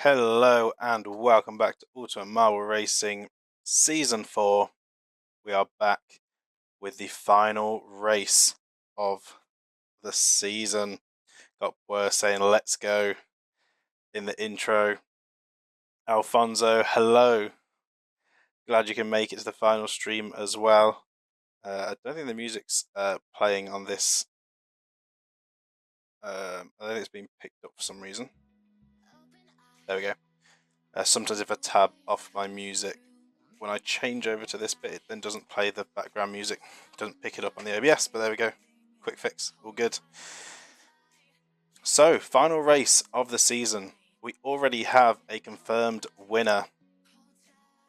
Hello and welcome back to Ultimate Marble Racing Season 4. We are back with the final race of the season. Got Boer saying let's go in the intro. Alfonso, hello. Glad you can make it to the final stream as well. I don't think the music's playing on this. I think it's been picked up for some reason. There we go. Sometimes if I tab off my music, when I change over to this bit, it then doesn't play the background music. It doesn't pick it up on the OBS, but there we go. Quick fix, all good. So, final race of the season. We already have a confirmed winner.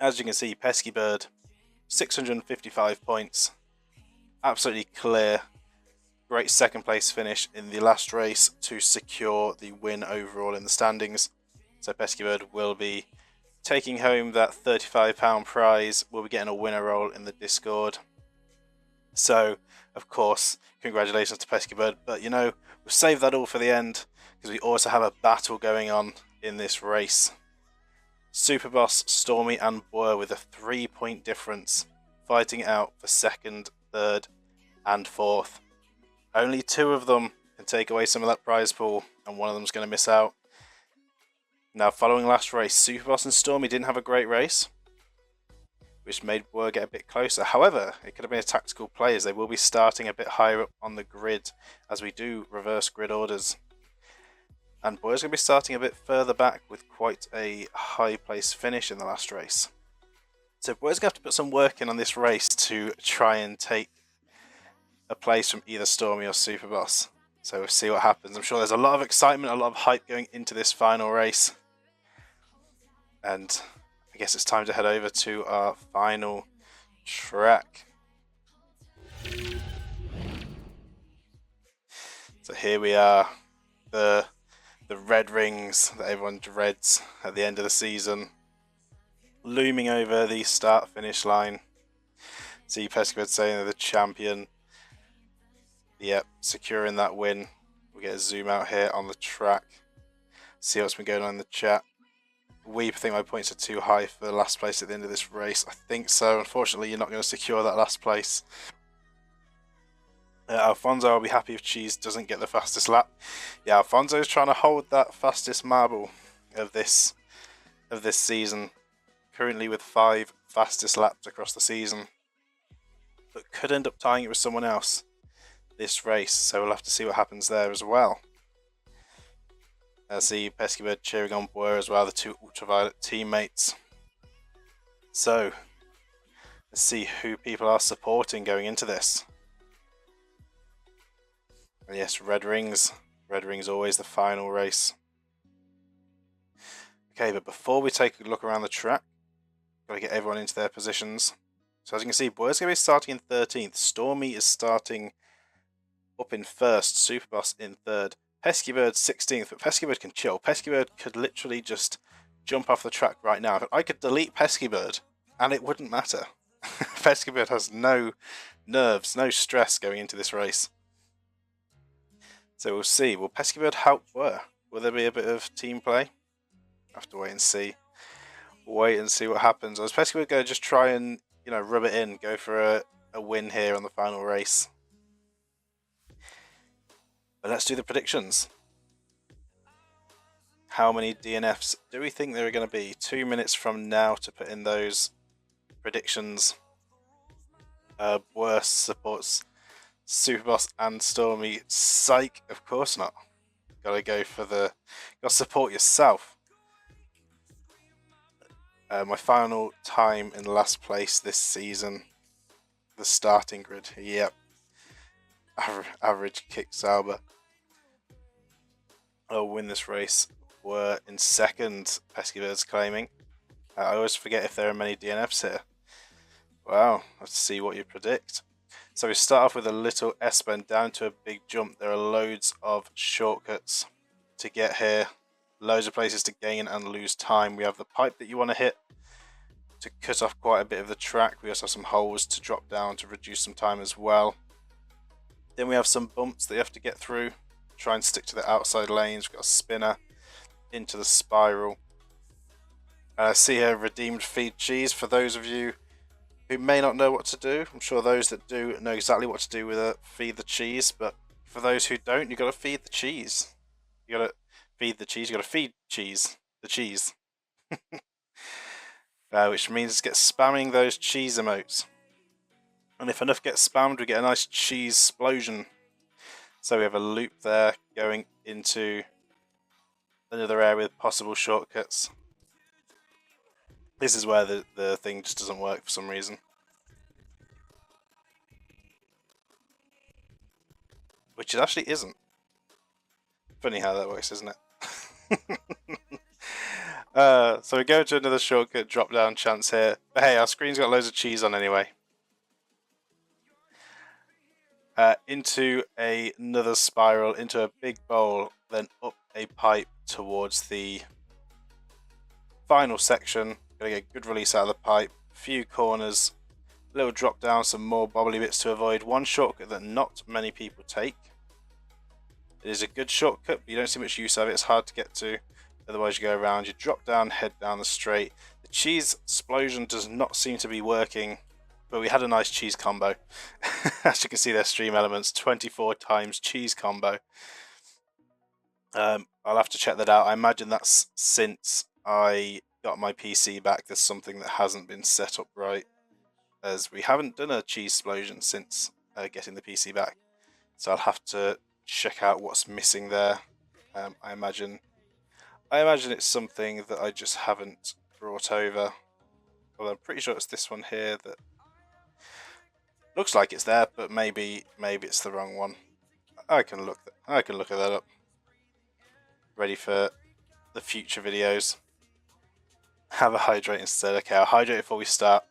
As you can see, Pesky Bird, 655 points. Absolutely clear. Great second place finish in the last race to secure the win overall in the standings. So Pesky Bird will be taking home that £35 prize. We'll be getting a winner roll in the Discord. So, of course, congratulations to Pesky Bird. But, you know, we'll save that all for the end because we also have a battle going on in this race. Superboss, Stormy and Boer with a 3-point difference, fighting it out for second, third and fourth. Only two of them can take away some of that prize pool, and one of them is going to miss out. Now, following last race, Superboss and Stormy didn't have a great race, which made Boer get a bit closer. However, it could have been a tactical play as they will be starting a bit higher up on the grid as we do reverse grid orders. And Boer's going to be starting a bit further back with quite a high place finish in the last race. So Boer's going to have to put some work in on this race to try and take a place from either Stormy or Superboss. So we'll see what happens. I'm sure there's a lot of excitement, a lot of hype going into this final race. And I guess it's time to head over to our final track. So here we are, the red rings that everyone dreads at the end of the season, looming over the start-finish line. See Pesky Bird saying they're the champion. Yep, securing that win. We get a zoom out here on the track. See what's been going on in the chat. Weep, I think my points are too high for last place at the end of this race. I think so. Unfortunately, you're not going to secure that last place. Alfonso, I'll be happy if Cheese doesn't get the fastest lap. Yeah, Alfonso is trying to hold that fastest marble of this season. Currently with 5 fastest laps across the season. But could end up tying it with someone else this race. So we'll have to see what happens there as well. I see Pesky Bird cheering on Boer as well, the two ultraviolet teammates. So, let's see who people are supporting going into this. And yes, Red Rings. Red Rings always the final race. Okay, but before we take a look around the track, got to get everyone into their positions. So as you can see, Boer's going to be starting in 13th. Stormy is starting up in 1st. Superboss in 3rd. Pesky Bird 16th, but Pesky Bird can chill. Pesky Bird could literally just jump off the track right now. I could delete Pesky Bird and it wouldn't matter. Pesky Bird has no nerves, no stress going into this race. So we'll see. Will Pesky Bird help Boer? Will there be a bit of team play? Have to wait and see. Wait and see what happens. Or is Pesky Bird going to just try and, you know, rub it in, go for a win here on the final race? But let's do the predictions. How many DNFs do we think there are going to be? 2 minutes from now to put in those predictions. Boer supports Superboss and Stormy. Psych, of course not. Gotta go for the... Gotta support yourself. My final time in last place this season. The starting grid. Yep. Average kick Sauber. I'll win this race. We're in 2nd, Pesky Bird's claiming. I always forget if there are many DNFs here. Wow, let's see what you predict. So we start off with a little S-bend down to a big jump. There are loads of shortcuts to get here. Loads of places to gain and lose time. We have the pipe that you want to hit to cut off quite a bit of the track. We also have some holes to drop down to reduce some time as well. Then we have some bumps that you have to get through. Try and stick to the outside lanes. We've got a spinner into the spiral. See here, redeemed feed cheese for those of you who may not know what to do. I'm sure those that do know exactly what to do with a feed the cheese, but for those who don't, you got to feed the cheese. You got to feed the cheese. You got to feed the cheese, which means get spamming those cheese emotes. And if enough gets spammed, we get a nice cheese explosion. So we have a loop there going into another area with possible shortcuts. This is where the thing just doesn't work for some reason. Which it actually isn't. Funny how that works, isn't it? So we go to another shortcut drop down chance here. But hey, our screen's got loads of cheese on anyway. Into another spiral, into a big bowl, then up a pipe towards the final section. Gotta get good release out of the pipe, a few corners, a little drop down, some more bobbly bits to avoid. One shortcut that not many people take. It is a good shortcut, but you don't see much use of it. It's hard to get to. Otherwise, you go around, you drop down, head down the straight. The cheese explosion does not seem to be working, but we had a nice cheese combo. As you can see, their stream elements 24 times cheese combo. I'll have to check that out. I imagine that's since I got my PC back. There's something that hasn't been set up right, as we haven't done a cheese explosion since getting the PC back. So I'll have to check out what's missing there. I imagine it's something that I just haven't brought over. Well, I'm pretty sure it's this one here that looks like it's there, but maybe it's the wrong one. I can look at that up. Ready for the future videos. Have a hydrate instead. Okay, I'll hydrate before we start.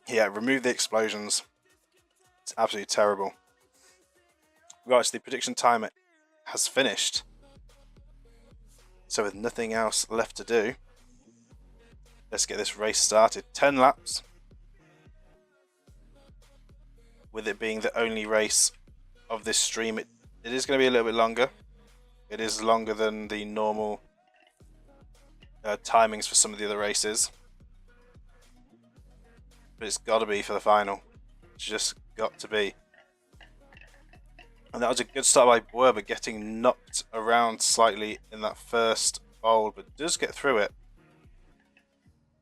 Yeah, remove the explosions. It's absolutely terrible. Right, so the prediction timer has finished. So with nothing else left to do, let's get this race started. 10 laps. With it being the only race of this stream, it is going to be a little bit longer. It is longer than the normal timings for some of the other races. But it's got to be for the final. It's just got to be. And that was a good start by Boer, but getting knocked around slightly in that first bowl, but does get through it.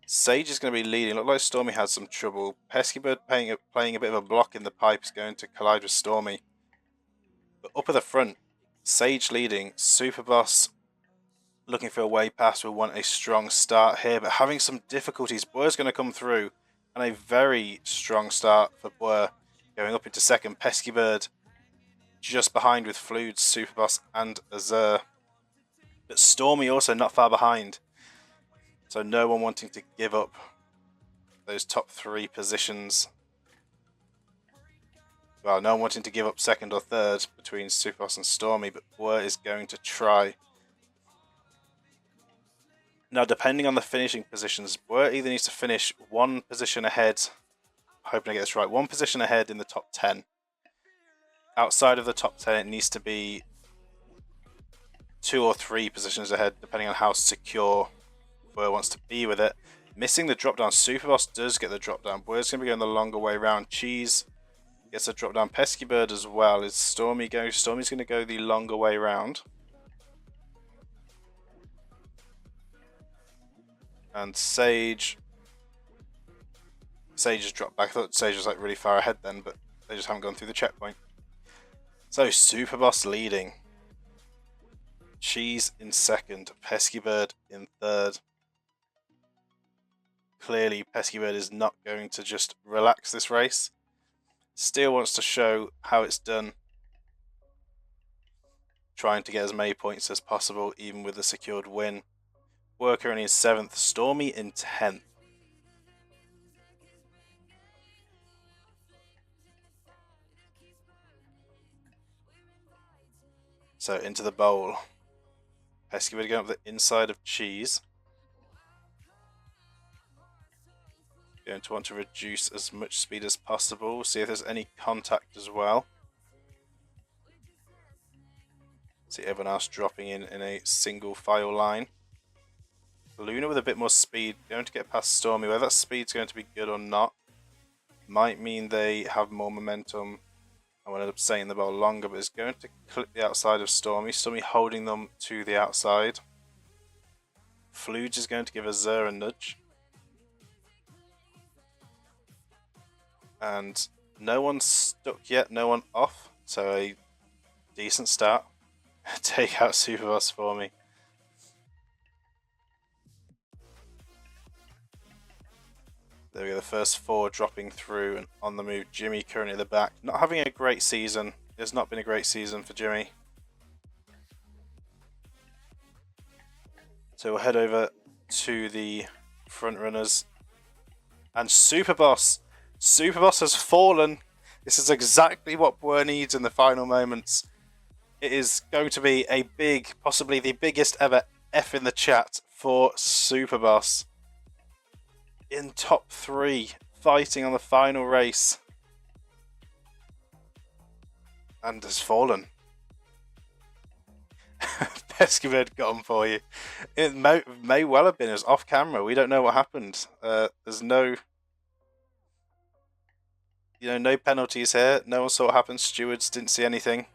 Sage is going to be leading. Looked like Stormy had some trouble. Peskybird playing a bit of a block in the pipe is going to collide with Stormy. But up at the front, Sage leading. Superboss looking for a way past. We want a strong start here, but having some difficulties. Boer's going to come through, and a very strong start for Boer. Going up into second, Peskybird just behind with Fluid, Superboss, and Azur. But Stormy also not far behind. So no one wanting to give up those top 3 positions. Well, no one wanting to give up second or third between Superboss and Stormy, but Boer is going to try. Now, depending on the finishing positions, Boer either needs to finish 1 position ahead, hoping I get this right, 1 position ahead in the top 10. Outside of the top 10, it needs to be 2 or 3 positions ahead, depending on how secure Boer wants to be with it. Missing the drop down. Superboss does get the drop down. Boer's going to be going the longer way around. Cheese gets a drop down. Peskybird as well. Is Stormy going? Stormy's going to go the longer way around. And Sage has dropped back. I thought Sage was like really far ahead then, but they just haven't gone through the checkpoint. So Superboss leading. Cheese in second. Peskybird in third. Clearly, Peskybird is not going to just relax this race. Still wants to show how it's done. Trying to get as many points as possible, even with a secured win. Worker in 7th, Stormy in 10th. So into the bowl. Peskybird going up the inside of Cheese. Going to want to reduce as much speed as possible. See if there's any contact as well. See everyone else dropping in a single file line. Luna with a bit more speed, going to get past Stormy. Whether that speed's going to be good or not might mean they have more momentum. I will end up staying in the ball longer, but it's going to clip the outside of Stormy. Stormy holding them to the outside. Fluge is going to give Azur a nudge. And no one's stuck yet, no one off. So a decent start. Take out Superboss for me. There we go, the first 4 dropping through and on the move. Jimmy currently at the back. Not having a great season. It's not been a great season for Jimmy. So we'll head over to the front runners. And Superboss. Superboss has fallen. This is exactly what Bwer needs in the final moments. It is going to be a big, possibly the biggest ever F in the chat for Superboss. In top 3, fighting on the final race. And has fallen. Pescabird got him for you. It may well have been as off camera. We don't know what happened. There's no... no penalties here. No one saw what happened. Stewards didn't see anything.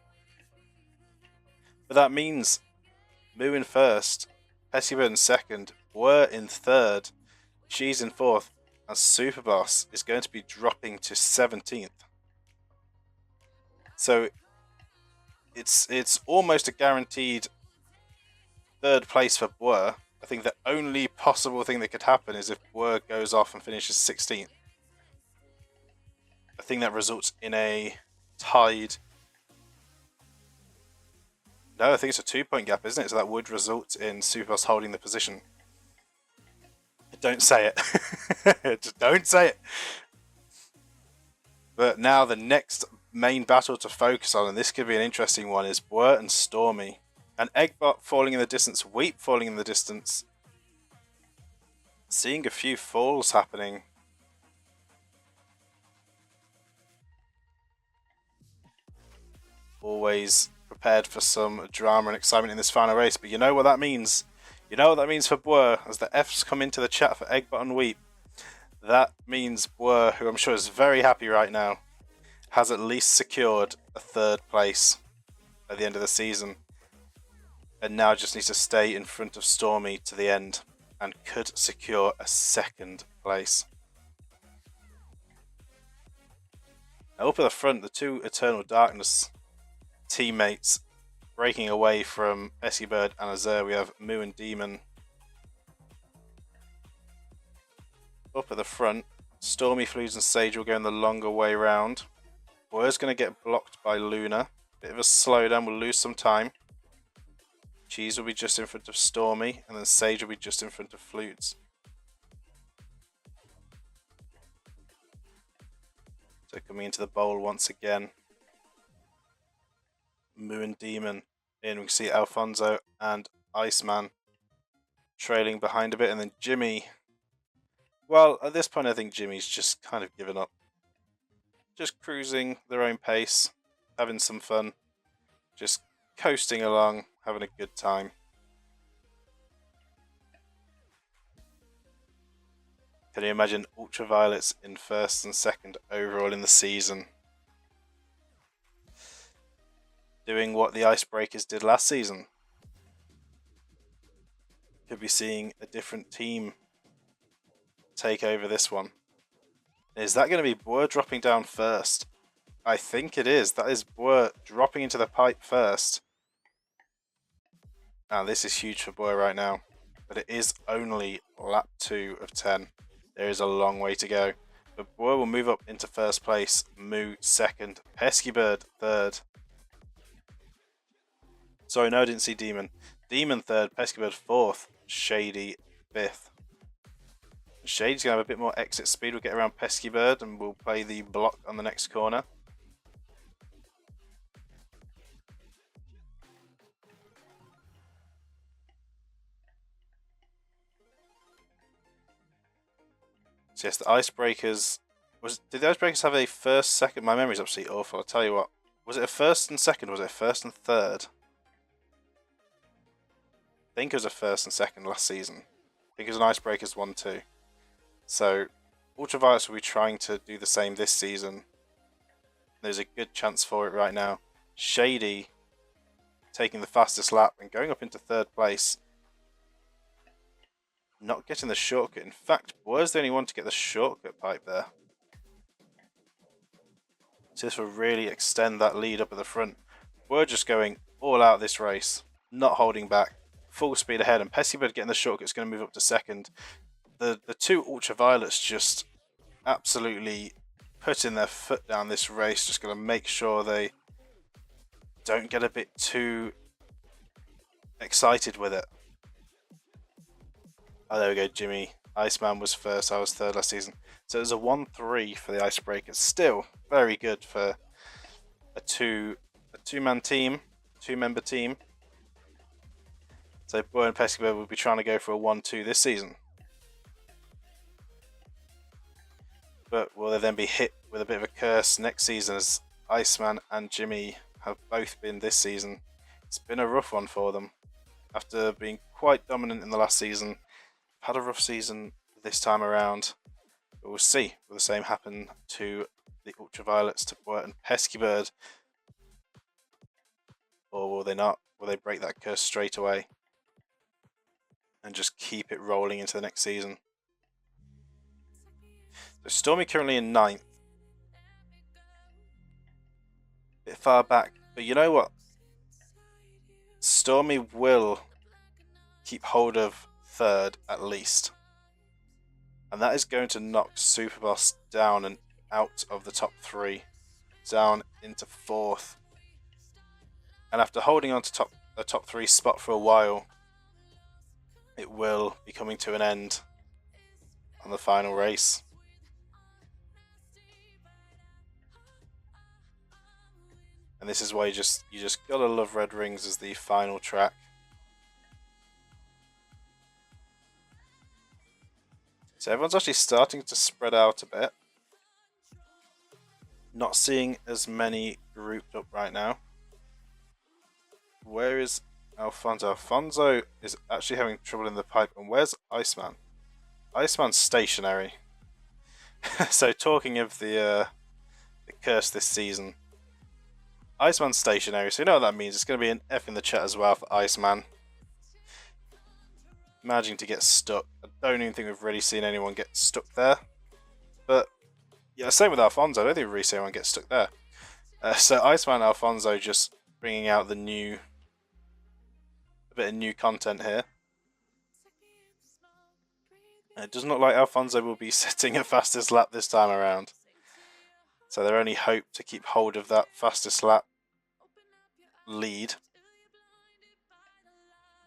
But that means Moo in first, Pescabird in second, Bwer in third, She's in fourth, and Superboss is going to be dropping to 17th. So it's almost a guaranteed third place for Bwer. I think the only possible thing that could happen is if Bwer goes off and finishes 16th. I think that results in a tied... No, I think it's a 2-point gap, isn't it? So that would result in Superboss holding the position. Don't say it. Just don't say it. But now the next main battle to focus on, and this could be an interesting one, is Bwer and Stormy. And Eggbot falling in the distance, Weep falling in the distance. Seeing a few falls happening. Always prepared for some drama and excitement in this final race, but you know what that means. You know what that means for Bwer, as the Fs come into the chat for Eggbot and Weep. That means Bwer, who I'm sure is very happy right now, has at least secured a third place at the end of the season. And now just needs to stay in front of Stormy to the end and could secure a second place. Now up at the front, the two Eternal Darkness teammates breaking away from Pescabird and Azur. We have Moo and Demon. Up at the front, Stormy, Flues and Sage will go in the longer way round. Bwer's going to get blocked by Luna. Bit of a slowdown, we'll lose some time. Cheese will be just in front of Stormy, and then Sage will be just in front of Flutes. So coming into the bowl once again. Moo and Demon in. We can see Alfonso and Iceman trailing behind a bit, and then Jimmy. Well, at this point I think Jimmy's just kind of given up. Just cruising their own pace, having some fun, just coasting along, having a good time. Can you imagine Ultraviolets in first and second overall in the season? Doing what the Icebreakers did last season. Could be seeing a different team take over this one. Is that going to be Bwer dropping down first? I think it is. That is Bwer dropping into the pipe first. Now this is huge for Bwer right now. But it is only lap 2 of 10. There is a long way to go. But Bwer will move up into first place. Moo second. Pescabird third. Sorry, no, I didn't see Demon. Demon third, Pescabird fourth, Shady fifth. Shady's going to have a bit more exit speed. We'll get around Pescabird and we'll play the block on the next corner. So yes, the Icebreakers... Did the Icebreakers have a first, second? My memory's absolutely awful, I'll tell you what. Was it a first and second, or was it a first and third? think it was a first and second last season. I think it was an Icebreakers 1-2. So Ultraviolets will be trying to do the same this season. There's a good chance for it right now. Shady taking the fastest lap and going up into third place. Not getting the shortcut. In fact, Boer's the only one to get the shortcut pipe there. So this will really extend that lead up at the front. We're just going all out this race, not holding back, full speed ahead, and Peskibird getting the shortcut is going to move up to second. The two Ultraviolets just absolutely putting their foot down this race, just going to make sure they don't get a bit too excited with it. Oh, there we go, Jimmy. Iceman was first, I was third last season. So it was a 1-3 for the Icebreakers. Still very good for a two-man team, two-member team. So Boer and Peskibird will be trying to go for a 1-2 this season. But will they then be hit with a bit of a curse next season, as Iceman and Jimmy have both been this season? It's been a rough one for them. After being quite dominant in the last season, had a rough season this time around. But we'll see. Will the same happen to the Ultraviolets, to Boer and Peskibird? Or will they not? Will they break that curse straight away and just keep it rolling into the next season? So Stormy currently in 9th. Bit far back. But you know what? Stormy will keep hold of 3rd at least. And that is going to knock Superboss down and out of the top 3. Down into 4th. And after holding on to a top 3 spot for a while, it will be coming to an end on the final race. And this is why you just gotta love Red Rings as the final track. So everyone's actually starting to spread out a bit. Not seeing as many grouped up right now. Where is Alfonso? Alfonso is actually having trouble in the pipe. And where's Iceman? Iceman's stationary. So talking of the curse this season, Iceman's stationary. So you know what that means. It's going to be an F in the chat as well for Iceman. Managing to get stuck. I don't even think we've really seen anyone get stuck there. But yeah, same with Alfonso. I don't think we've really seen anyone get stuck there. So Iceman and Alfonso just bringing out a bit of new content here. It doesn't look like Alfonso will be setting a fastest lap this time around. So their only hope to keep hold of that fastest lap lead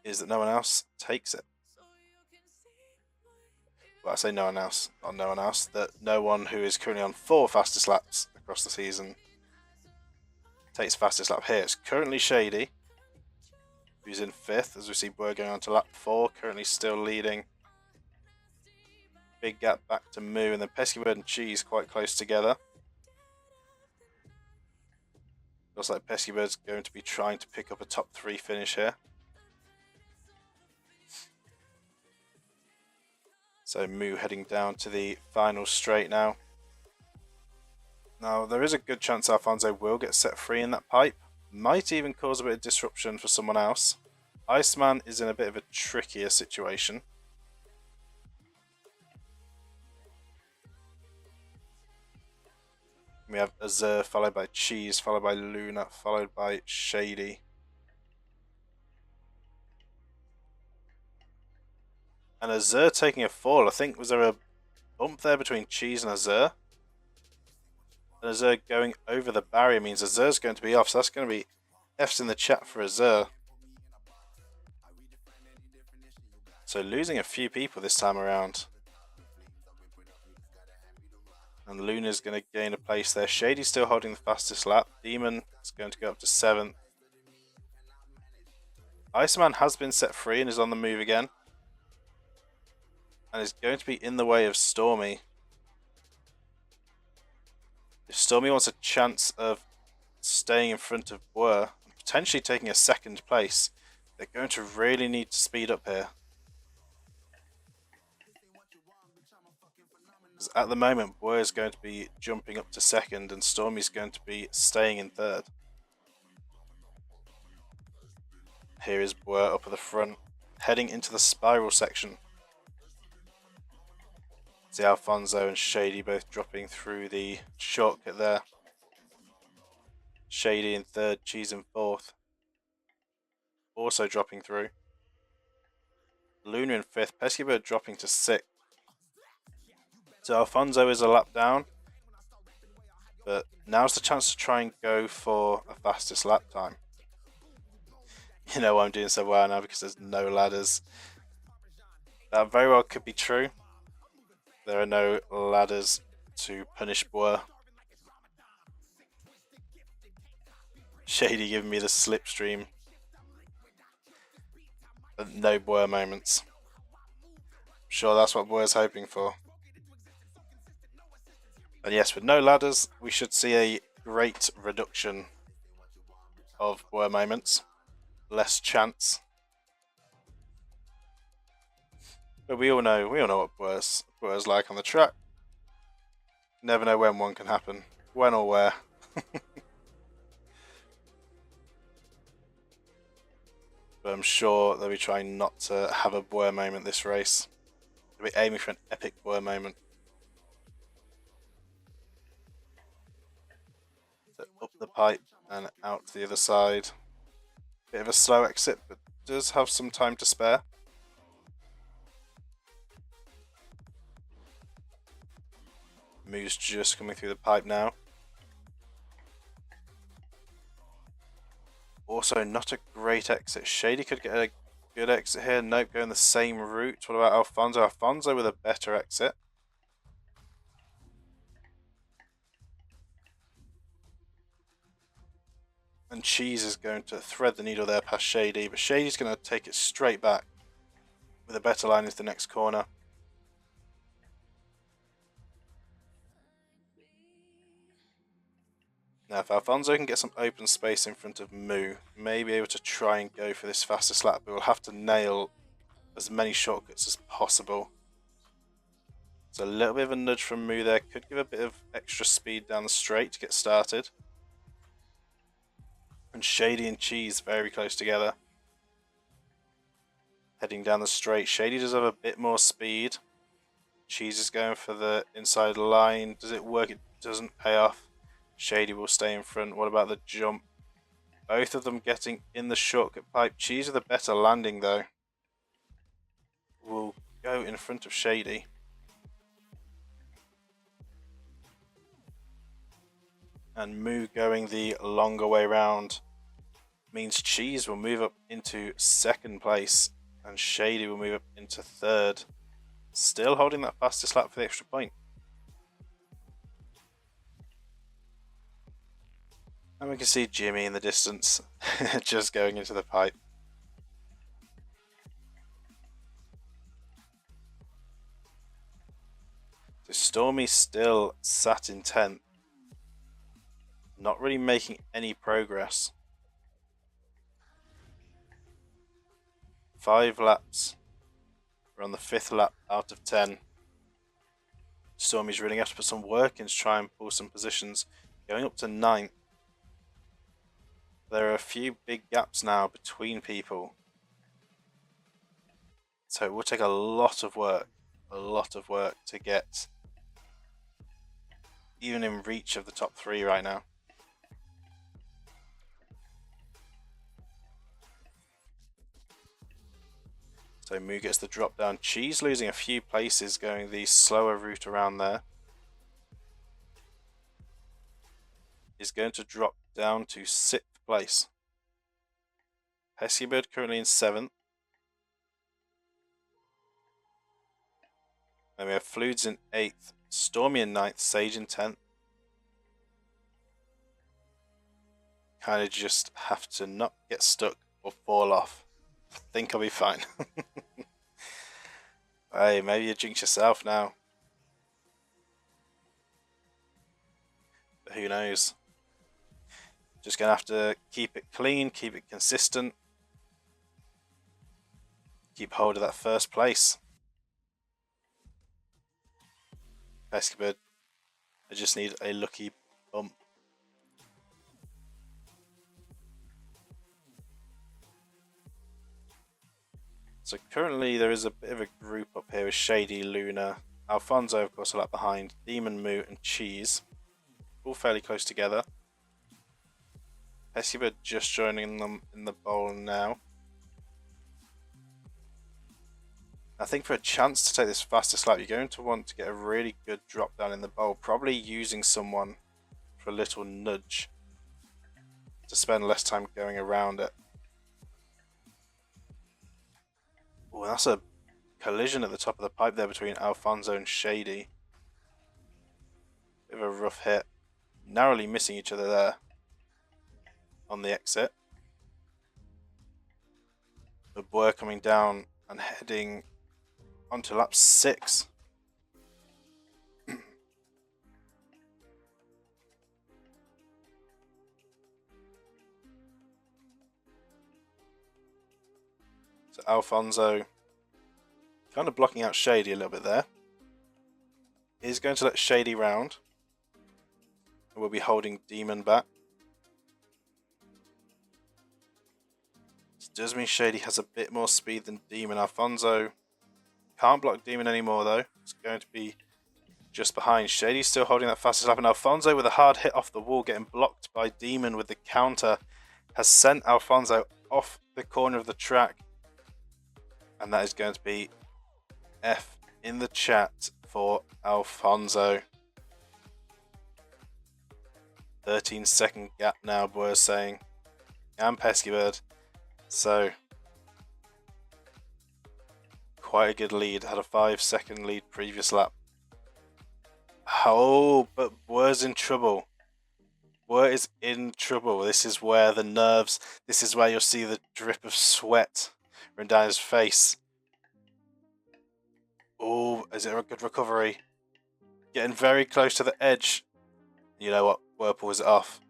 is that no one else takes it. Well, I say no one else, not no one else, that no one who is currently on 4 fastest laps across the season takes fastest lap here. It's currently Shady, who's in 5th, as we see Boer going on to lap 4, currently still leading. Big gap back to Moo, and then Peskibird and Cheese quite close together. Looks like Peskibird's going to be trying to pick up a top 3 finish here. So Moo heading down to the final straight now. Now there is a good chance Alfonso will get set free in that pipe. Might even cause a bit of disruption for someone else. Iceman is in a bit of a trickier situation. We have Azur followed by Cheese, followed by Luna, followed by Shady. And Azur taking a fall. I think, was there a bump there between Cheese and Azur? And Azur going over the barrier means Azur's going to be off. So that's going to be F's in the chat for Azur. So losing a few people this time around. And Luna's going to gain a place there. Shady's still holding the fastest lap. Demon is going to go up to 7th. Iceman has been set free and is on the move again. And is going to be in the way of Stormy. If Stormy wants a chance of staying in front of Boer, and potentially taking a 2nd place, They're going to really need to speed up here. Because at the moment, Boy is going to be jumping up to second and Stormy's going to be staying in third. Here is Boy up at the front, heading into the spiral section. See Alfonso and Shady both dropping through the shortcut there. Shady in third, Cheese in fourth. Also dropping through. Luna in fifth, Pesky Bird dropping to sixth. So Alfonso is a lap down. But now's the chance to try and go for a fastest lap time. You know why I'm doing so well now, because there's no ladders. That very well could be true. There are no ladders to punish Boer. Shady giving me the slipstream. But no Boer moments. I'm sure that's what Boer's hoping for. And yes, with no ladders, we should see a great reduction of Boer moments. Less chance. But we all know what Boer's like on the track. Never know when one can happen. When or where. But I'm sure they'll be trying not to have a Boer moment this race. They'll be aiming for an epic Boer moment. So up the pipe and out to the other side. Bit of a slow exit, but does have some time to spare. Moo's just coming through the pipe now. Also, not a great exit. Shady could get a good exit here. Nope, going the same route. What about Alfonso? Alfonso with a better exit. And Cheese is going to thread the needle there past Shady, but Shady's going to take it straight back with a better line into the next corner. Now, if Alfonso can get some open space in front of Moo, may be able to try and go for this fastest lap, but we'll have to nail as many shortcuts as possible. So a little bit of a nudge from Moo there, could give a bit of extra speed down the straight to get started. And Shady and Cheese very close together. Heading down the straight, Shady does have a bit more speed. Cheese is going for the inside line. Does it work? It doesn't pay off. Shady will stay in front. What about the jump? Both of them getting in the shortcut pipe. Cheese with a better landing though. Will go in front of Shady. And Moo going the longer way round means Cheese will move up into second place and Shady will move up into third. Still holding that fastest lap for the extra point. And we can see Jimmy in the distance, just going into the pipe. So Stormy still sat in 10th. Not really making any progress. 5 laps. We're on the 5th lap out of 10. Stormy's really have to put some work in to try and pull some positions. Going up to 9th. There are a few big gaps now between people. So it will take a lot of work to get even in reach of the top 3 right now. So Moo gets the drop down. Cheese losing a few places going the slower route around there. Is going to drop down to 6th place. Pesky Bird currently in 7th. Then we have Fluids in 8th. Stormy in 9th. Sage in 10th. Kind of just have to not get stuck or fall off. I think I'll be fine. Hey, maybe you jinx yourself now. But who knows? Just going to have to keep it clean, keep it consistent. keep hold of that first place. Pesky Bird, I just need a lucky bump. So currently there is a bit of a group up here with Shady, Luna, Alfonso of course a lot behind, Demon, Moo and Cheese. All fairly close together. Pesky Bird just joining them in the bowl now. I think for a chance to take this fastest lap, you're going to want to get a really good drop down in the bowl, probably using someone for a little nudge to spend less time going around it. Oh, that's a collision at the top of the pipe there between Alfonso and Shady. Bit of a rough hit. Narrowly missing each other there on the exit. But we're coming down and heading onto lap 6. So Alfonso kind of blocking out Shady a little bit there. He's going to let Shady round. And we'll be holding Demon back. This does mean Shady has a bit more speed than Demon. Alfonso can't block Demon anymore though. It's going to be just behind. Shady's still holding that fastest lap, and Alfonso with a hard hit off the wall, getting blocked by Demon with the counter, has sent Alfonso off the corner of the track. And that is going to be F in the chat for Alfonso. 13-second gap now, we're saying. And Pesky Bird. So, quite a good lead. Had a 5-second lead previous lap. Oh, but Weir's in trouble. Weir is in trouble. This is where the nerves, this is where you'll see the drip of sweat run down his face. Oh, is it a good recovery? Getting very close to the edge. You know what? Weir pulls it off.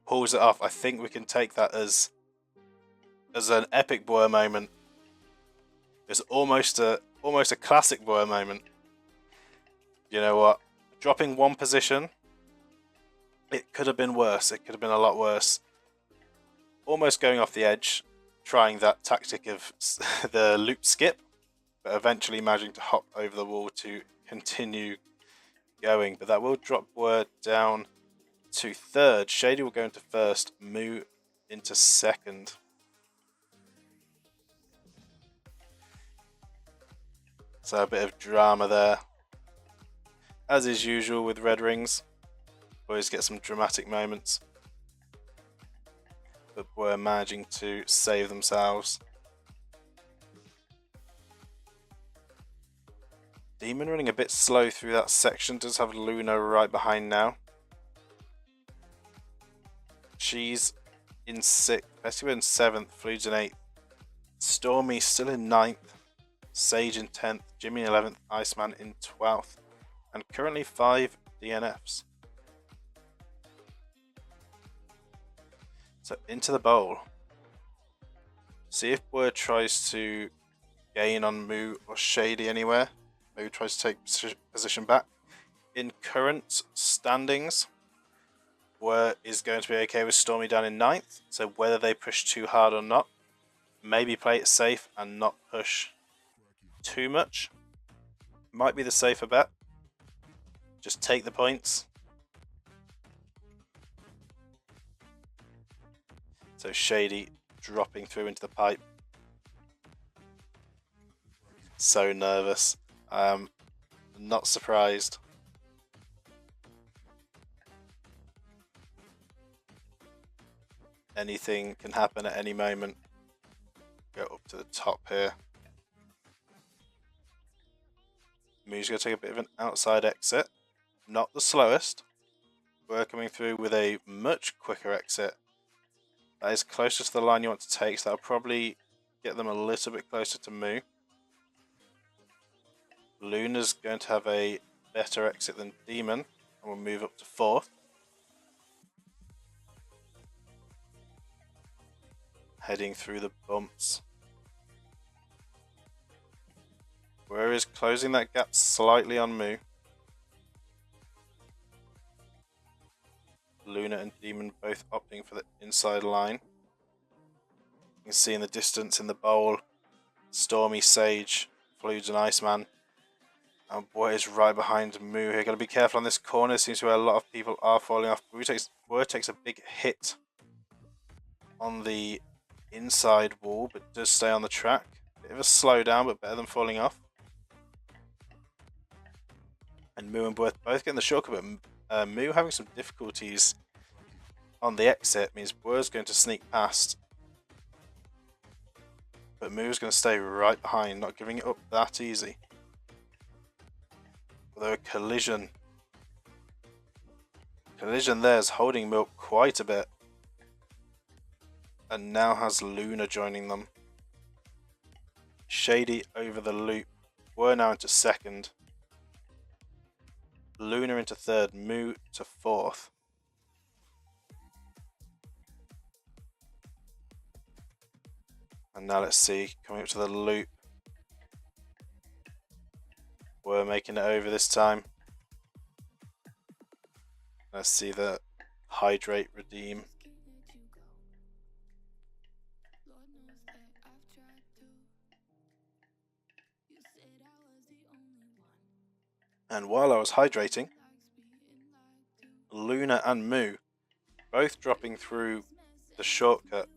Pulls it off. I think we can take that as an epic Weir moment. It's almost a classic Weir moment. You know what? Dropping one position, it could have been worse. It could have been a lot worse. Almost going off the edge, trying that tactic of the loop skip, but eventually managing to hop over the wall to continue going. But that will drop Weir down to 3rd. Shady will go into 1st, Moo into 2nd. So a bit of drama there. As is usual with Red Rings. Always get some dramatic moments. But we're managing to save themselves. Demon running a bit slow through that section. Does have Luna right behind now. She's in 6th. Pesky in 7th. Fludes in 8th. Stormy still in 9th. Sage in 10th. Jimmy in 11th. Iceman in 12th. And currently 5 DNFs. So into the bowl. See if Weir tries to gain on Moo or Shady anywhere. Moo tries to take position back. In current standings, Weir is going to be okay with Stormy down in 9th. So whether they push too hard or not, maybe play it safe and not push too much. Might be the safer bet. Just take the points. So Shady dropping through into the pipe. So nervous. Not surprised. Anything can happen at any moment. Go up to the top here. Moo's going to take a bit of an outside exit. Not the slowest. We're coming through with a much quicker exit. That is closer to the line you want to take, so that'll probably get them a little bit closer to Moo. Luna's going to have a better exit than Demon, and we'll move up to 4th. Heading through the bumps. Where is closing that gap slightly on Moo. Luna and Demon both opting for the inside line. You can see in the distance in the bowl, Stormy, Sage, Fluids and Iceman. And Boy is right behind Moo here. Got to be careful on this corner. Seems to be a lot of people are falling off. Word takes a big hit on the inside wall, but does stay on the track. Bit of a slowdown, but better than falling off. And Moo and Worth both getting the shortcut, but Moo having some difficulties on the exit means Worth's going to sneak past. But Moo's going to stay right behind, not giving it up that easy. Although a collision there is holding Moo up quite a bit. And now has Luna joining them. Shady over the loop. We're now into second. Luna into third. Moo to fourth. And now let's see, coming up to the loop. We're making it over this time. Let's see the hydrate redeem. And while I was hydrating, Luna and Moo both dropping through the shortcut.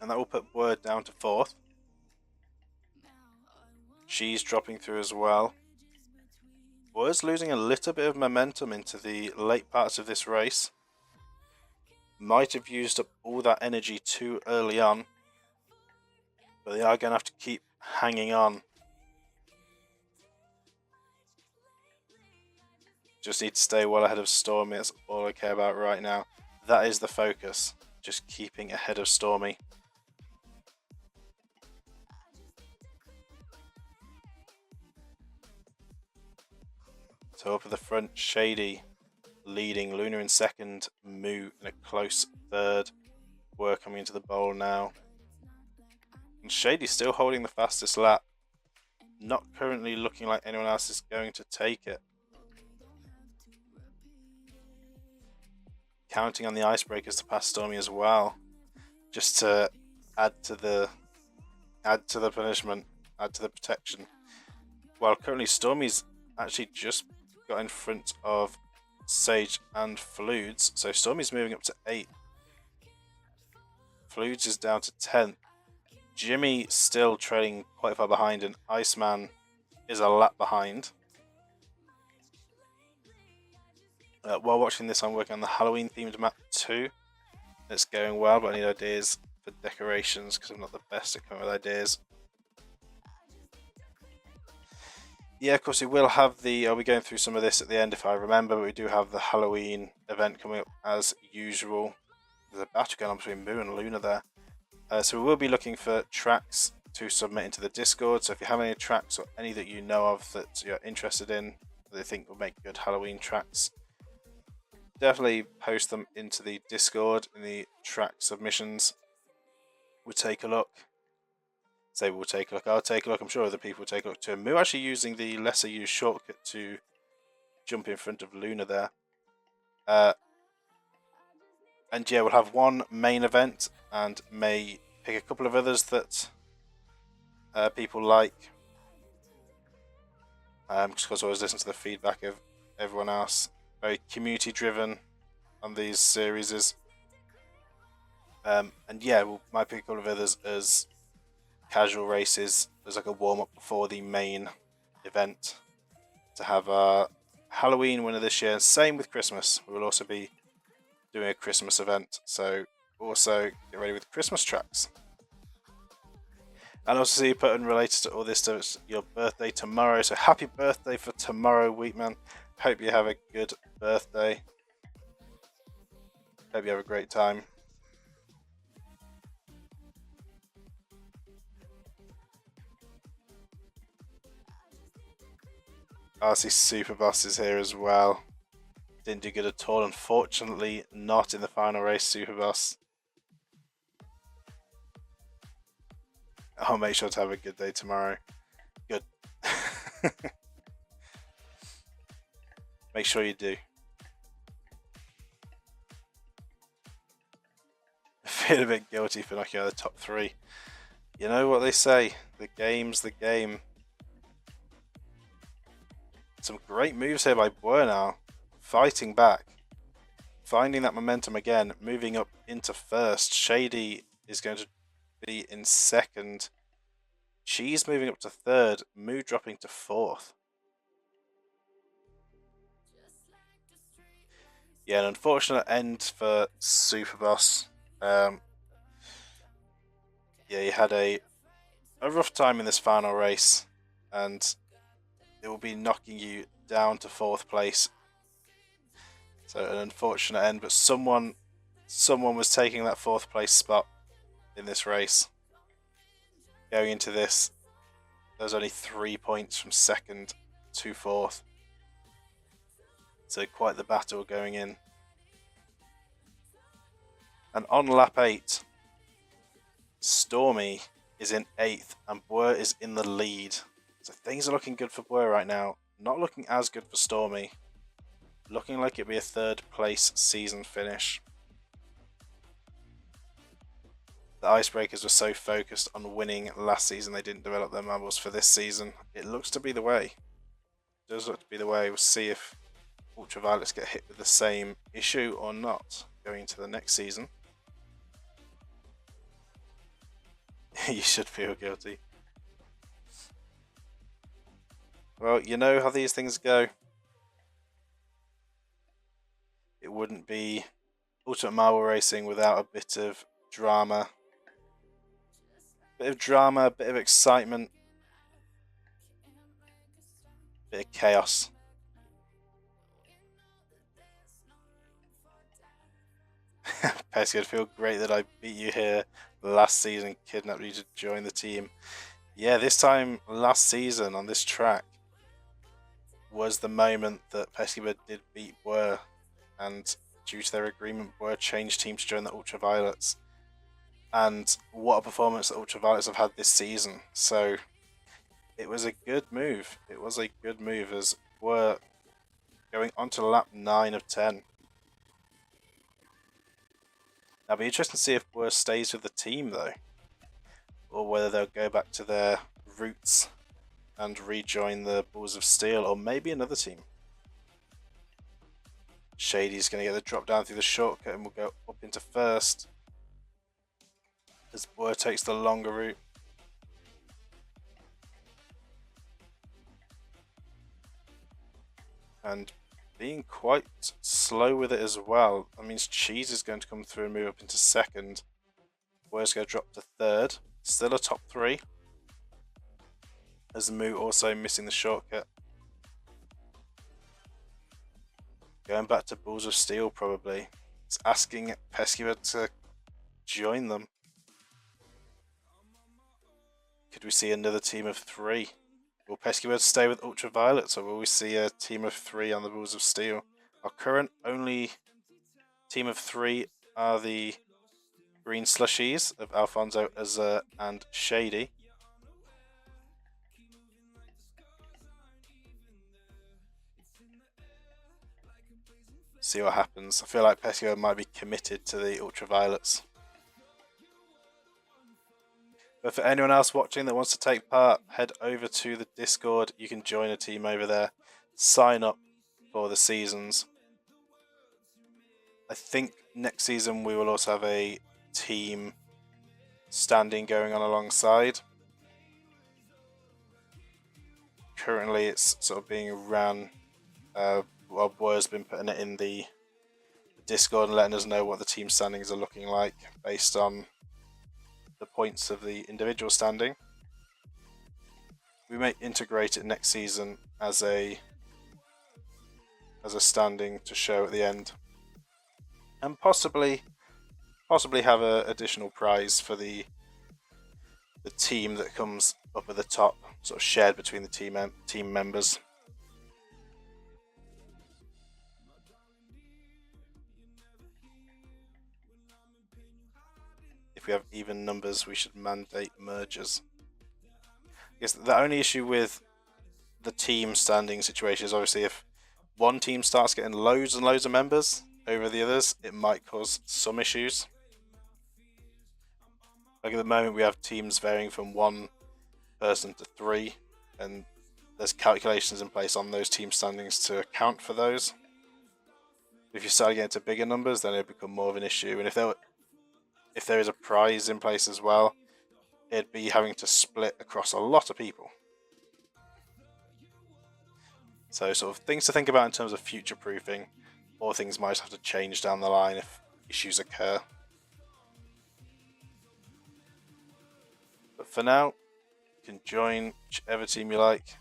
And that will put Word down to fourth. She's dropping through as well. Word's losing a little bit of momentum into the late parts of this race. Might have used up all that energy too early on. But they are going to have to keep hanging on. Just need to stay well ahead of Stormy. That's all I care about right now. That is the focus. Just keeping ahead of Stormy. So up at the front, Shady leading, Luna in second, Moo in a close third. We're coming into the bowl now. And Shady still holding the fastest lap. Not currently looking like anyone else is going to take it. Counting on the icebreakers to pass Stormy as well. Just to add to the punishment, add to the protection. While currently Stormy's actually just got in front of Sage and Fluids, so Stormy's moving up to 8th. Fluids is down to 10th. Jimmy still trailing quite far behind, and Iceman is a lap behind. While watching this, I'm working on the Halloween themed map too. It's going well, but I need ideas for decorations because I'm not the best at coming up with ideas. Yeah, of course we will have the, I'll be going through some of this at the end if I remember, but we do have the Halloween event coming up as usual. There's a battle going on between Moo and Luna there. So we will be looking for tracks to submit into the Discord. So if you have any tracks or any that you know of that you're interested in, that you think will make good Halloween tracks, definitely post them into the Discord in the track submissions. We'll take a look. Say we'll take a look. I'll take a look. I'm sure other people will take a look too. Moo actually using the lesser used shortcut to jump in front of Luna there. And yeah, we'll have one main event and may pick a couple of others that people like. Just because I always listen to the feedback of everyone else. Very community driven on these series. And yeah, we might pick a couple of others as casual races as like a warm-up before the main event to have a Halloween winner this year. Same with Christmas. We will also be doing a Christmas event, so also get ready with Christmas tracks. And also see you put unrelated to all this stuff, it's your birthday tomorrow, so happy birthday for tomorrow, Wheatman. Hope you have a good birthday. Hope you have a great time. RC Superboss is here as well. Didn't do good at all, unfortunately not in the final race, Superboss. I'll make sure to have a good day tomorrow. Make sure you do. I feel a bit guilty for knocking out the top 3. You know what they say, the game's the game. Some great moves here by Boer now, fighting back, finding that momentum again, moving up into first. Shady is going to be in second. Cheese moving up to third, Moo dropping to fourth. Yeah, an unfortunate end for Superboss. Yeah, he had a rough time in this final race, and it will be knocking you down to fourth place. So an unfortunate end, but someone was taking that fourth place spot in this race. Going into this, there's only 3 points from second to fourth. So quite the battle going in. And on lap 8, Stormy is in 8th and Boer is in the lead. So things are looking good for Boer right now. Not looking as good for Stormy. Looking like it'd be a third place season finish. The Icebreakers were so focused on winning last season they didn't develop their marbles for this season. It looks to be the way. It does look to be the way. We'll see if Ultraviolets get hit with the same issue or not going into the next season. You should feel guilty. Well, you know how these things go. It wouldn't be Ultimate Marble Racing without a bit of drama. Bit of drama, bit of excitement, bit of chaos. Pesky, I'd feel great that I beat you here last season, kidnapped you to join the team. Yeah, this time last season on this track was the moment that Peskybird did beat Boer, and due to their agreement, Boer changed team to join the Ultraviolets. And what a performance the Ultraviolets have had this season. So it was a good move. It was a good move as Boer going on to lap 9 of 10. Now, it'll be interesting to see if Boer stays with the team though, or whether they'll go back to their roots and rejoin the Bulls of Steel, or maybe another team. Shady's going to get the drop down through the shortcut and will go up into first as Boer takes the longer route. And being quite slow with it as well. That means Cheese is going to come through and move up into second. Boer's going to drop to third. Still a top 3. As Moo also missing the shortcut. Going back to Bulls of Steel probably. It's asking Peskywood to join them. Could we see another team of 3? Will Peskywood stay with Ultraviolets, or will we see a team of 3 on the Bulls of Steel? Our current only team of 3 are the Green Slushies of Alfonso, Azur and Shady. See what happens. I feel like Peskywood might be committed to the Ultraviolets. But for anyone else watching that wants to take part, head over to the Discord. You can join a team over there. Sign up for the seasons. I think next season we will also have a team standing going on alongside. Currently it's sort of being ran while Boer's been putting it in the Discord and letting us know what the team standings are looking like based on the points of the individual standing. We may integrate it next season as a standing to show at the end, and possibly have an additional prize for the team that comes up at the top, sort of shared between the team members. If we have even numbers, we should mandate mergers. I guess the only issue with the team standing situation is obviously if one team starts getting loads and loads of members over the others, it might cause some issues. Like at the moment, we have teams varying from 1 person to 3, and there's calculations in place on those team standings to account for those. If you start getting to bigger numbers, then it'll become more of an issue. And if there is a prize in place as well, it'd be having to split across a lot of people. So sort of things to think about in terms of future proofing, or things might have to change down the line if issues occur. But for now, you can join whichever team you like.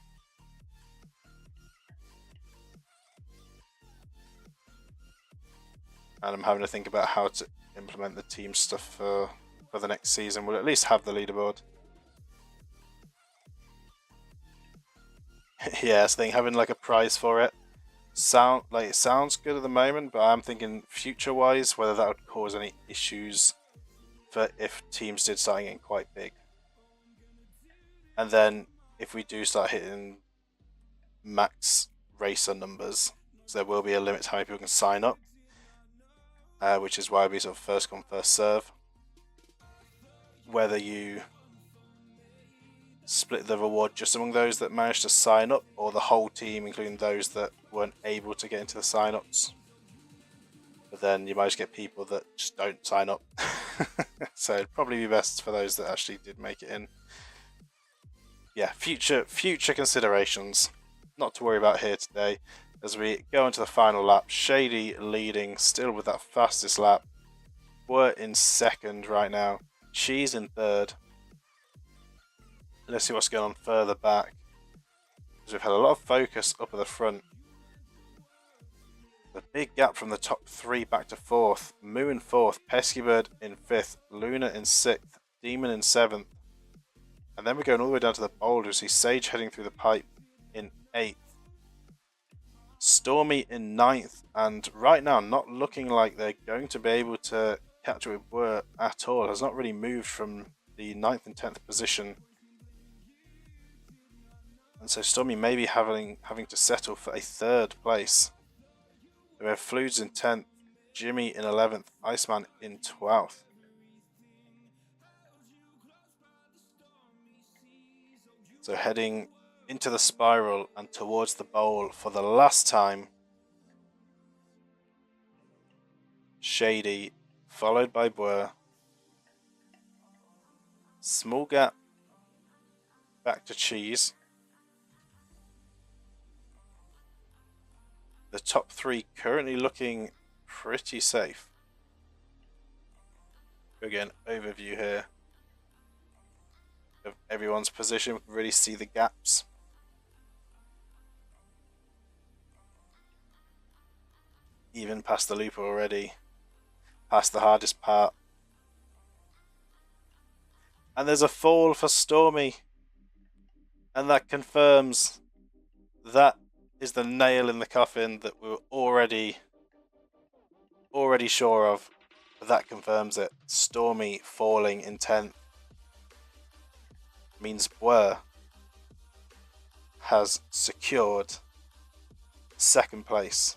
And I'm having to think about how to implement the team stuff for the next season. We'll at least have the leaderboard. Yeah, so I think having like a prize for it it sounds good at the moment, but I'm thinking future wise whether that would cause any issues for if teams did start getting quite big. And then if we do start hitting max racer numbers, so there will be a limit to how many people can sign up, which is why it'll be sort of first come first serve. Whether you split the reward just among those that managed to sign up, or the whole team, including those that weren't able to get into the sign-ups. But then you might just get people that just don't sign up. So it'd probably be best for those that actually did make it in. Yeah, future considerations. Not to worry about here today. As we go into the final lap, Shady leading, still with that fastest lap. We're in second right now. She's in third. Let's see what's going on further back. Because we've had a lot of focus up at the front. The big gap from the top 3 back to 4th. Moo in 4th, Peskybird in 5th, Luna in 6th, Demon in 7th. And then we're going all the way down to the boulders. See Sage heading through the pipe in 8th. Stormy in 9th. And right now, not looking like they're going to be able to catch up with Blur at all. Has not really moved from the 9th and 10th position. And so Stormy may be having to settle for a 3rd place. We have Fludes in 10th, Jimmy in 11th, Iceman in 12th. So heading into the spiral and towards the bowl for the last time. Shady, followed by Blur. Small gap back to Cheese. The top 3 currently looking pretty safe. Again, overview here of everyone's position. We can really see the gaps. Even past the loop already. Past the hardest part. And there's a fall for Stormy. And that confirms that is the nail in the coffin that we were already sure of. That confirms it. Stormy falling in 10th means Blur has secured 2nd place.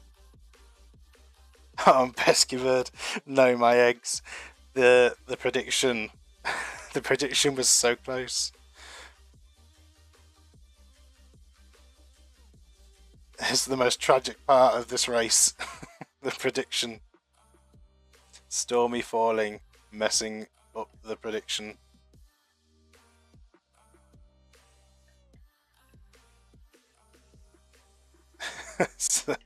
Peskybird, no my eggs. The prediction the prediction was so close. It's the most tragic part of this race. The prediction. Stormy falling, messing up the prediction. So,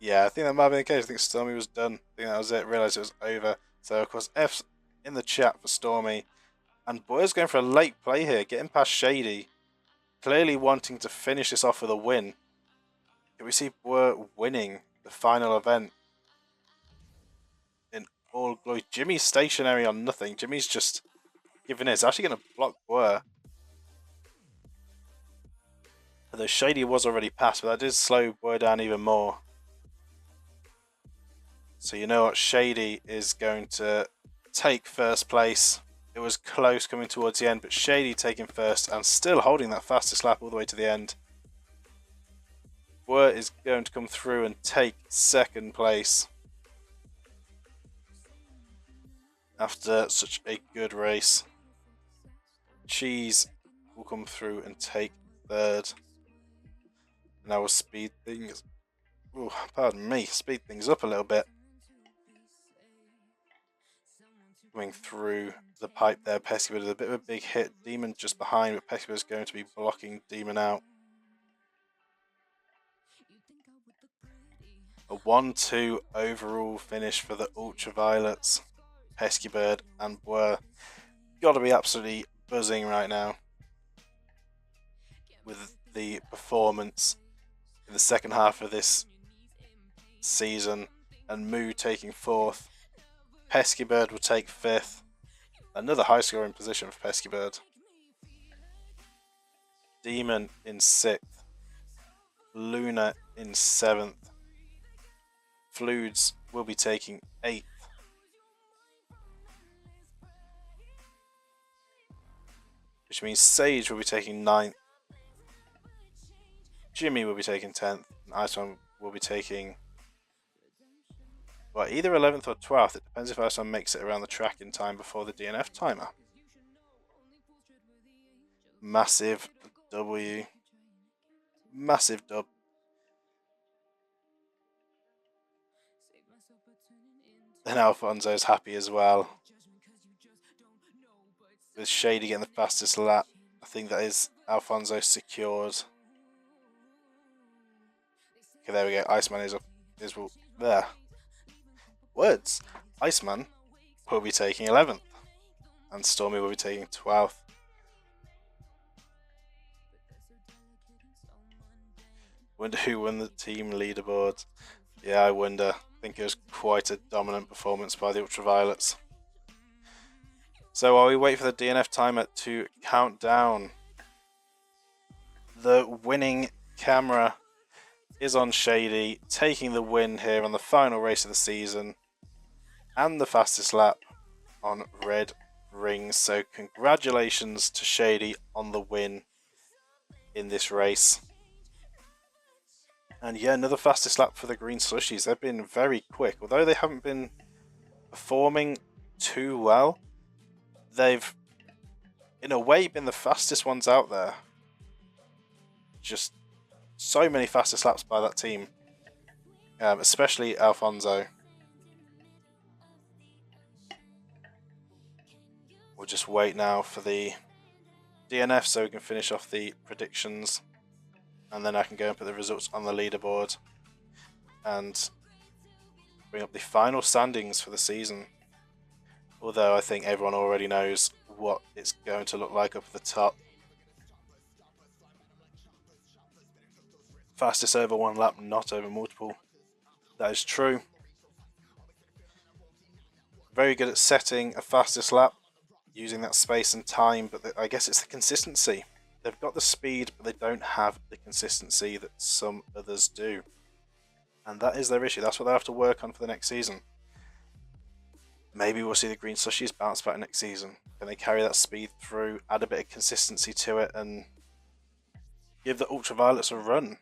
yeah, I think that might have been the case. I think Stormy was done. I think that was it. Realised it was over. So, of course, F's in the chat for Stormy. And Boy's going for a late play here, getting past Shady. Clearly wanting to finish this off with a win. Can we see Boy winning the final event in all glory? Jimmy's stationary on nothing. Jimmy's just giving it. It's actually going to block Boy. Although Shady was already passed, but that did slow Boy down even more. So you know what? Shady is going to take 1st place. It was close coming towards the end, but Shady taking 1st and still holding that fastest lap all the way to the end. Bwer is going to come through and take second place after such a good race. Cheese will come through and take third. Now we'll speed things. Oh, pardon me, speed things up a little bit. Coming through the pipe there, Pesky Bird with a bit of a big hit. Demon just behind, but Pesky Bird is going to be blocking Demon out. A 1-2 overall finish for the Ultraviolets. Pesky Bird and Bwer. Got to be absolutely buzzing right now with the performance in the second half of this season, and Moo taking fourth. Pesky Bird will take fifth. Another high scoring position for Pesky Bird. Demon in sixth. Luna in seventh. Fluids will be taking eighth. Which means Sage will be taking ninth. Jimmy will be taking 10th. And Iceman will be taking, well, either 11th or 12th. It depends if Iceman makes it around the track in time before the DNF timer. Massive W. Massive dub. And Alfonso's happy as well. With Shady getting the fastest lap. I think that is Alfonso secured. Okay, there we go. Iceman is there. Words. Iceman will be taking 11th. And Stormy will be taking 12th. Wonder who won the team leaderboard. Yeah, I wonder. I think it was quite a dominant performance by the Ultraviolets. So while we wait for the DNF timer to count down, the winning camera is on Shady, taking the win here on the final race of the season and the fastest lap on Red Rings. So congratulations to Shady on the win in this race. And yeah, another fastest lap for the Green Slushies. They've been very quick. Although they haven't been performing too well, they've, in a way, been the fastest ones out there. Just so many fastest laps by that team. Especially Alfonso. We'll just wait now for the DNF so we can finish off the predictions. And then I can go and put the results on the leaderboard and bring up the final standings for the season. Although I think everyone already knows what it's going to look like up at the top. Fastest over one lap, not over multiple. That is true. Very good at setting a fastest lap, using that space and time, but I guess it's the consistency. They've got the speed, but they don't have the consistency that some others do. And that is their issue. That's what they have to work on for the next season. Maybe we'll see the Green Slushies bounce back next season. Can they carry that speed through, add a bit of consistency to it, and give the Ultraviolets a run?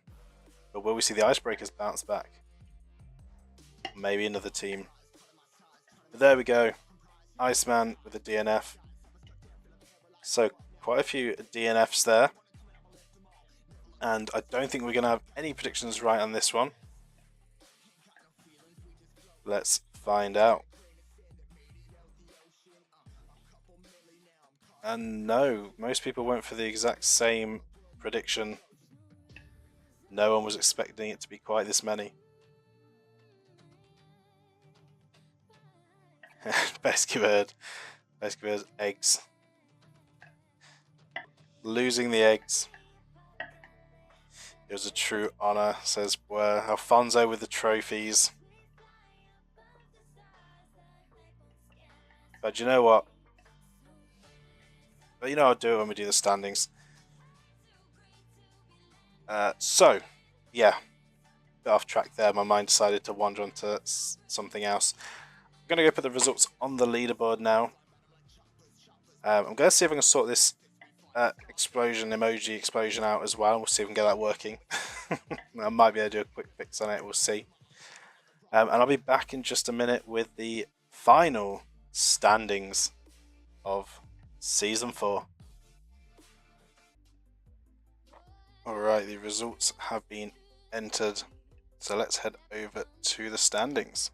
Or will we see the Icebreakers bounce back? Maybe another team. But there we go. Iceman with a DNF. So quite a few DNFs there. And I don't think we're going to have any predictions right on this one. Let's find out. And no, most people went for the exact same prediction. No one was expecting it to be quite this many. Pesky Bird. Pesky Bird's eggs. Losing the eggs. It was a true honour, says Bwer. Alfonso with the trophies. But you know what? But you know I'll do it when we do the standings. So, yeah. Bit off track there. My mind decided to wander onto something else. I'm going to go put the results on the leaderboard now. I'm going to see if I can sort this explosion emoji explosion out as well. We'll see if we can get that working. I might be able to do a quick fix on it, we'll see. And I'll be back in just a minute with the final standings of Season 4. Alright, the results have been entered, so let's head over to the standings.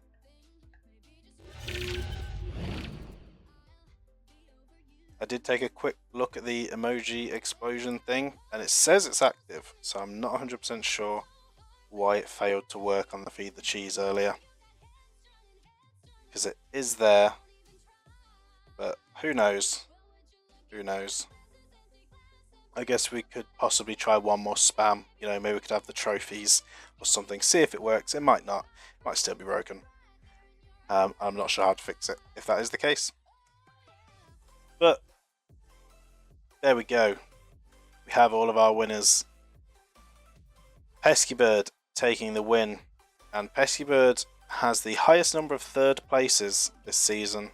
I did take a quick look at the emoji explosion thing, and it says it's active, so I'm not 100% sure why it failed to work on the Feed the Cheese earlier. Because it is there, but who knows? Who knows? I guess we could possibly try one more spam. You know, maybe we could have the trophies or something. See if it works. It might not. It might still be broken. I'm not sure how to fix it if that is the case. But there we go. We have all of our winners. Pesky Bird taking the win. And Pesky Bird has the highest number of third places this season.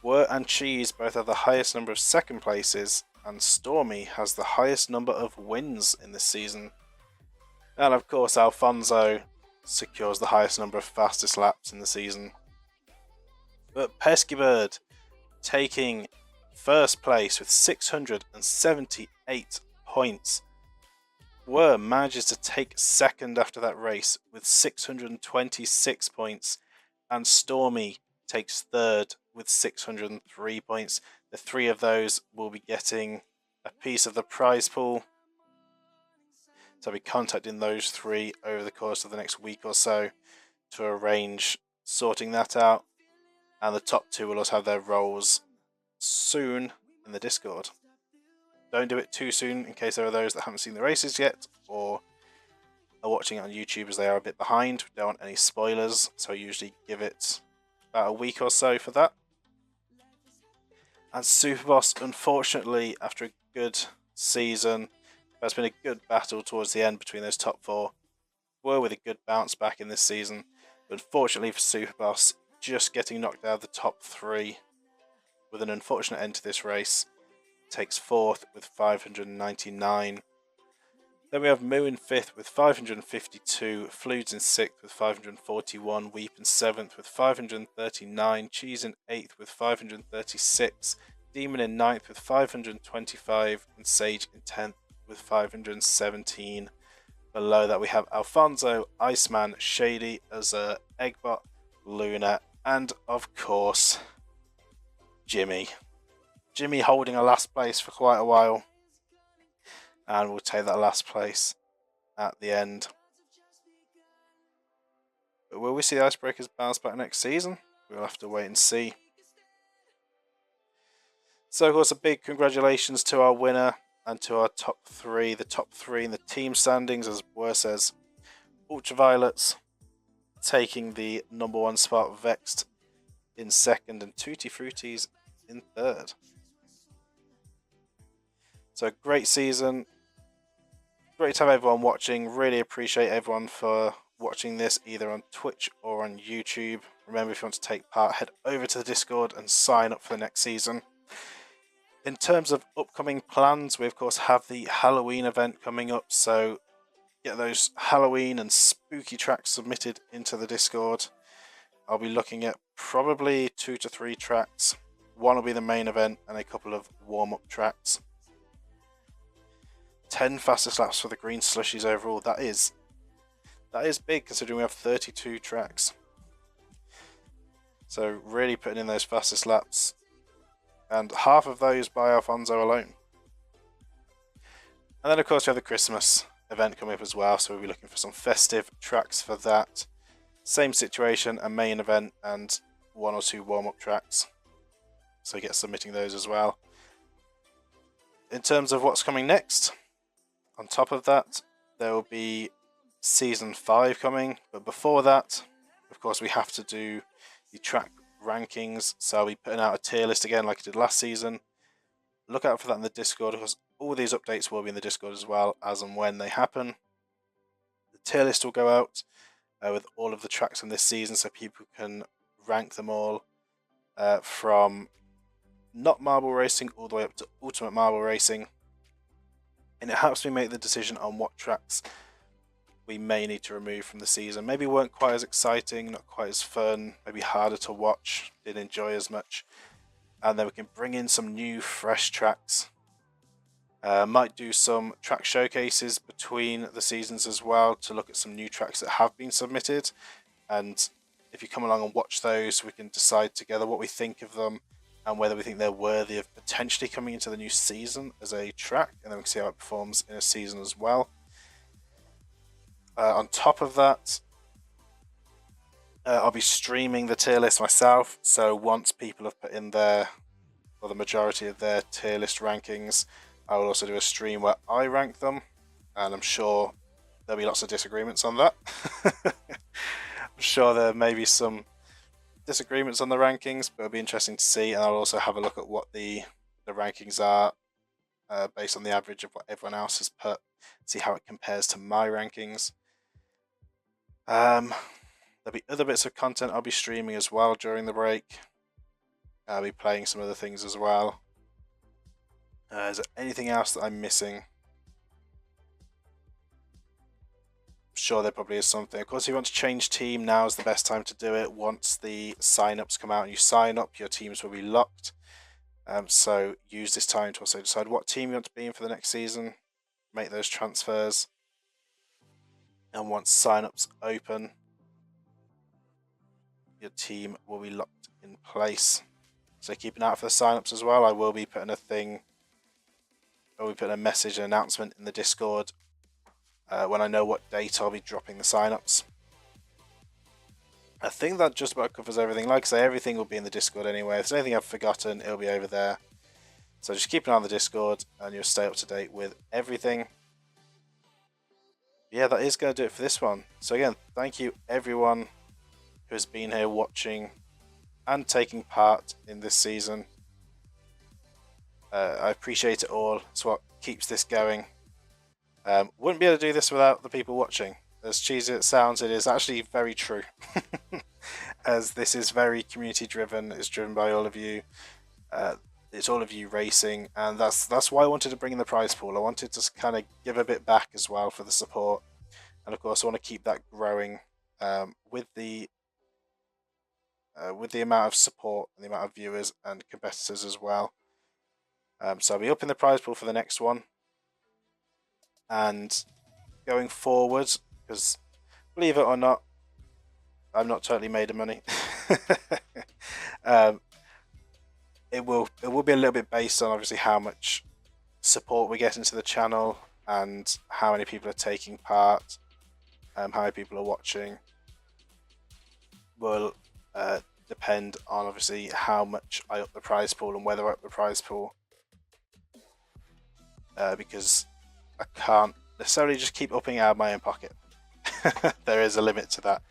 Were and Cheese both have the highest number of second places, and Stormy has the highest number of wins in this season. And of course Alfonso secures the highest number of fastest laps in the season. But Pesky Bird taking first place with 678 points. Were manages to take second after that race with 626 points, and Stormy takes third with 603 points. The three of those will be getting a piece of the prize pool. So I'll be contacting those three over the course of the next week or so to arrange sorting that out. And the top two will also have their roles soon in the Discord. Don't do it too soon in case there are those that haven't seen the races yet or are watching it on YouTube as they are a bit behind. We don't want any spoilers, so I usually give it about a week or so for that. And Superboss, unfortunately, after a good season, there's been a good battle towards the end between those top four. Were with a good bounce back in this season, but unfortunately for Superboss, just getting knocked out of the top three with an unfortunate end to this race. Takes fourth with 599. Then we have Moo in fifth with 552, Fludes in sixth with 541, Weep in seventh with 539, Cheese in eighth with 536, Demon in ninth with 525, and Sage in 10th with 517. Below that we have Alfonso, Iceman, Shady, Azur, Eggbot, Luna, and of course Jimmy. Jimmy holding a last place for quite a while, and we'll take that last place at the end. But will we see the Icebreakers bounce back next season? We'll have to wait and see. So of course a big congratulations to our winner and to our top three. The top three in the team standings, as Were says, Ultraviolets taking the number one spot, Vexed in second, and Tutti Fruities in third. So great season. Great to have everyone watching. Really appreciate everyone for watching this either on Twitch or on YouTube. Remember, if you want to take part, head over to the Discord and sign up for the next season. In terms of upcoming plans, we of course have the Halloween event coming up, so get those Halloween and spooky tracks submitted into the Discord. I'll be looking at probably 2 to 3 tracks. One will be the main event and a couple of warm-up tracks. 10 fastest laps for the green slushies overall. That is big considering we have 32 tracks. So really putting in those fastest laps, and half of those by Alfonso alone. And then of course we have the Christmas event coming up as well, so we'll be looking for some festive tracks for that. Same situation, a main event and 1 or 2 warm-up tracks. So get submitting those as well. In terms of what's coming next, on top of that, there will be Season 5 coming. But before that, of course, we have to do the track rankings. So I'll be putting out a tier list again like I did last season. Look out for that in the Discord, because all these updates will be in the Discord as well, as and when they happen. The tier list will go out with all of the tracks in this season, so people can rank them all from not marble racing all the way up to ultimate marble racing. and it helps me make the decision on what tracks we may need to remove from the season. Maybe weren't quite as exciting, not quite as fun, maybe harder to watch, didn't enjoy as much. And then we can bring in some new, fresh tracks. Might do some track showcases between the seasons as well to look at some new tracks that have been submitted. And if you come along and watch those, we can decide together what we think of them and whether we think they're worthy of potentially coming into the new season as a track, and then we can see how it performs in a season as well. On top of that, I'll be streaming the tier list myself, so once people have put in their, or the majority of their tier list rankings, I will also do a stream where I rank them, and I'm sure there'll be lots of disagreements on that. I'm sure there may be some disagreements on the rankings, but it'll be interesting to see, and I'll also have a look at what the rankings are based on the average of what everyone else has put, see how it compares to my rankings. There'll be other bits of content I'll be streaming as well during the break. I'll be playing some other things as well. Is there anything else that I'm missing? I'm sure there probably is something. Of course, if you want to change team, now is the best time to do it. Once the sign-ups come out and you sign up, your teams will be locked. So use this time to also decide what team you want to be in for the next season. Make those transfers. And once sign-ups open, your team will be locked in place. So keep an eye out for the sign-ups as well. I will be putting a thing, or we put a message, an announcement in the Discord when I know what date I'll be dropping the sign-ups. I think that just about covers everything. Like I say, everything will be in the Discord anyway. If there's anything I've forgotten, it'll be over there. So just keep an eye on the Discord and you'll stay up to date with everything. Yeah, that is going to do it for this one. So again, thank you everyone who has been here watching and taking part in this season. I appreciate it all. It's what keeps this going. Wouldn't be able to do this without the people watching. As cheesy as it sounds, it is actually very true. As this is very community driven, it's driven by all of you. It's all of you racing, and that's why I wanted to bring in the prize pool. I wanted to kind of give a bit back as well for the support, and of course I want to keep that growing with the amount of support and the amount of viewers and competitors as well. So I'll be up in the prize pool for the next one, and going forward, because believe it or not, I'm not totally made of money. It will be a little bit based on obviously how much support we get into the channel and how many people are taking part, how many people are watching. Will depend on obviously how much I up the prize pool and whether I up the prize pool, because I can't necessarily just keep upping out of my own pocket. There is a limit to that.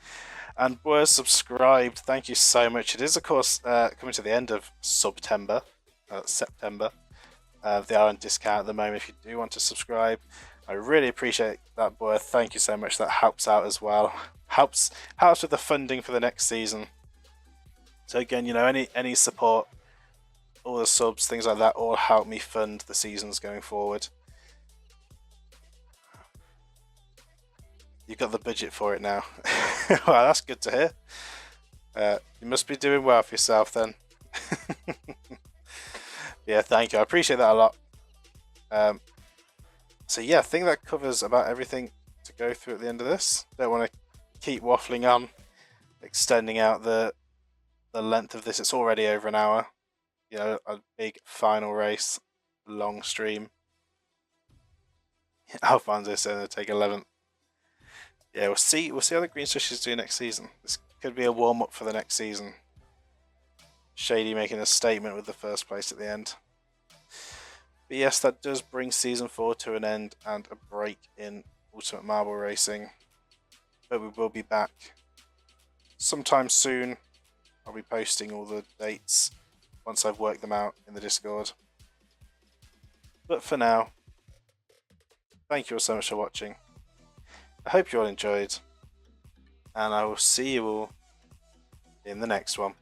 And were subscribed, thank you so much. It is of course coming to the end of September. They are on discount at the moment if you do want to subscribe. I really appreciate that, boy. Thank you so much. That helps out as well. Helps with the funding for the next season. So again, you know, any support, all the subs, things like that, all help me fund the seasons going forward. You've got the budget for it now. Well, that's good to hear. You must be doing well for yourself then. Yeah, thank you. I appreciate that a lot. So yeah, I think that covers about everything to go through at the end of this. Don't want to keep waffling on, extending out the length of this. It's already over an hour. You know, a big final race, long stream. Alfonso saying they'll take 11th. Yeah, we'll see how the Green Swishers do next season. This could be a warm-up for the next season. Shady making a statement with the first place at the end. But yes, that does bring Season 4 to an end and a break in Ultimate Marble Racing. But we will be back sometime soon. I'll be posting all the dates once I've worked them out in the Discord. But for now, thank you all so much for watching. I hope you all enjoyed, and I will see you all in the next one.